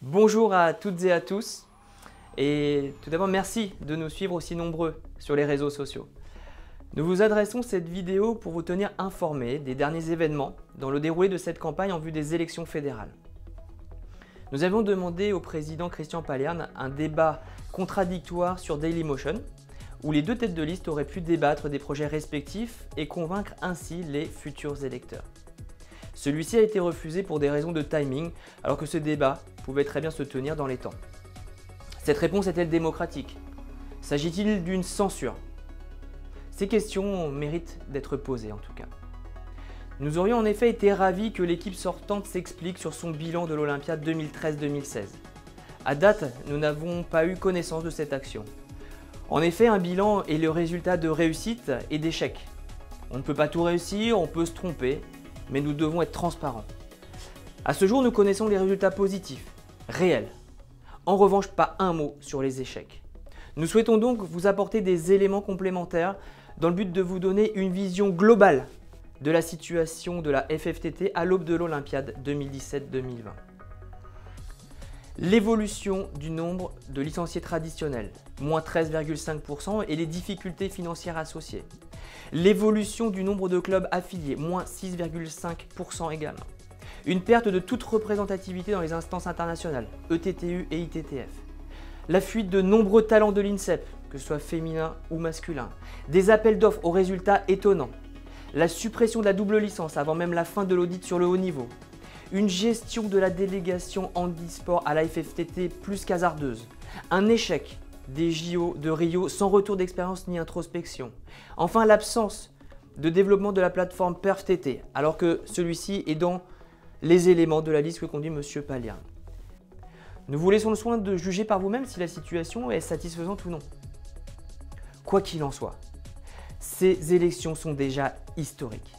Bonjour à toutes et à tous et tout d'abord merci de nous suivre aussi nombreux sur les réseaux sociaux. Nous vous adressons cette vidéo pour vous tenir informés des derniers événements dans le déroulé de cette campagne en vue des élections fédérales. Nous avons demandé au président Christian Palerme un débat contradictoire sur Dailymotion où les deux têtes de liste auraient pu débattre des projets respectifs et convaincre ainsi les futurs électeurs. Celui-ci a été refusé pour des raisons de timing, alors que ce débat pouvait très bien se tenir dans les temps. Cette réponse est-elle démocratique? S'agit-il d'une censure? Ces questions méritent d'être posées en tout cas. Nous aurions en effet été ravis que l'équipe sortante s'explique sur son bilan de l'Olympiade 2013-2016. À date, nous n'avons pas eu connaissance de cette action. En effet, un bilan est le résultat de réussites et d'échecs. On ne peut pas tout réussir, on peut se tromper, mais nous devons être transparents. À ce jour, nous connaissons les résultats positifs, réels. En revanche, pas un mot sur les échecs. Nous souhaitons donc vous apporter des éléments complémentaires dans le but de vous donner une vision globale de la situation de la FFTT à l'aube de l'Olympiade 2017-2020. L'évolution du nombre de licenciés traditionnels, moins 13,5%, et les difficultés financières associées. L'évolution du nombre de clubs affiliés, moins 6,5% également. Une perte de toute représentativité dans les instances internationales, ETTU et ITTF. La fuite de nombreux talents de l'INSEP, que ce soit féminin ou masculin. Des appels d'offres aux résultats étonnants. La suppression de la double licence avant même la fin de l'audit sur le haut niveau. Une gestion de la délégation handisport à la FFTT plus qu'hasardeuse. Un échec des JO de Rio sans retour d'expérience ni introspection. Enfin, l'absence de développement de la plateforme PerfTT, alors que celui-ci est dans les éléments de la liste que conduit M. Palerme. Nous vous laissons le soin de juger par vous-même si la situation est satisfaisante ou non. Quoi qu'il en soit, ces élections sont déjà historiques.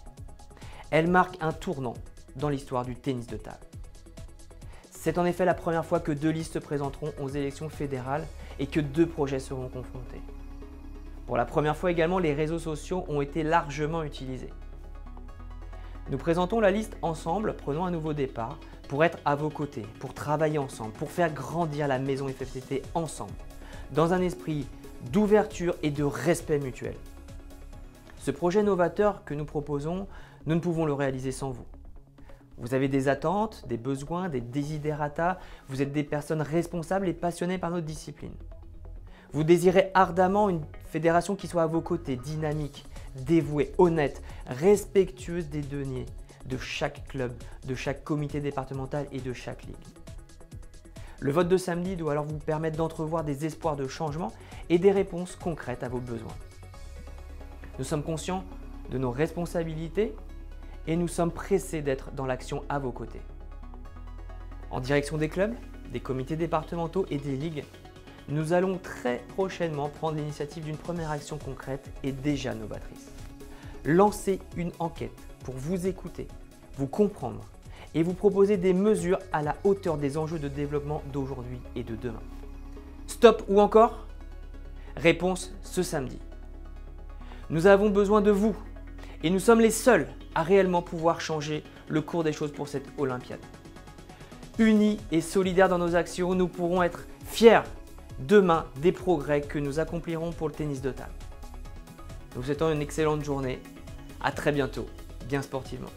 Elles marquent un tournant dans l'histoire du tennis de table. C'est en effet la première fois que deux listes se présenteront aux élections fédérales et que deux projets seront confrontés. Pour la première fois également, les réseaux sociaux ont été largement utilisés. Nous présentons la liste ensemble, prenons un nouveau départ pour être à vos côtés, pour travailler ensemble, pour faire grandir la maison FFTT ensemble, dans un esprit d'ouverture et de respect mutuel. Ce projet novateur que nous proposons, nous ne pouvons le réaliser sans vous. Vous avez des attentes, des besoins, des desiderata, vous êtes des personnes responsables et passionnées par notre discipline. Vous désirez ardemment une fédération qui soit à vos côtés, dynamique, dévouée, honnête, respectueuse des deniers de chaque club, de chaque comité départemental et de chaque ligue. Le vote de samedi doit alors vous permettre d'entrevoir des espoirs de changement et des réponses concrètes à vos besoins. Nous sommes conscients de nos responsabilités et nous sommes pressés d'être dans l'action à vos côtés. En direction des clubs, des comités départementaux et des ligues, nous allons très prochainement prendre l'initiative d'une première action concrète et déjà novatrice. Lancer une enquête pour vous écouter, vous comprendre et vous proposer des mesures à la hauteur des enjeux de développement d'aujourd'hui et de demain. Stop ou encore? Réponse ce samedi. Nous avons besoin de vous et nous sommes les seuls à réellement pouvoir changer le cours des choses pour cette Olympiade. Unis et solidaires dans nos actions, nous pourrons être fiers demain des progrès que nous accomplirons pour le tennis de table. Nous vous souhaitons une excellente journée. À très bientôt, bien sportivement.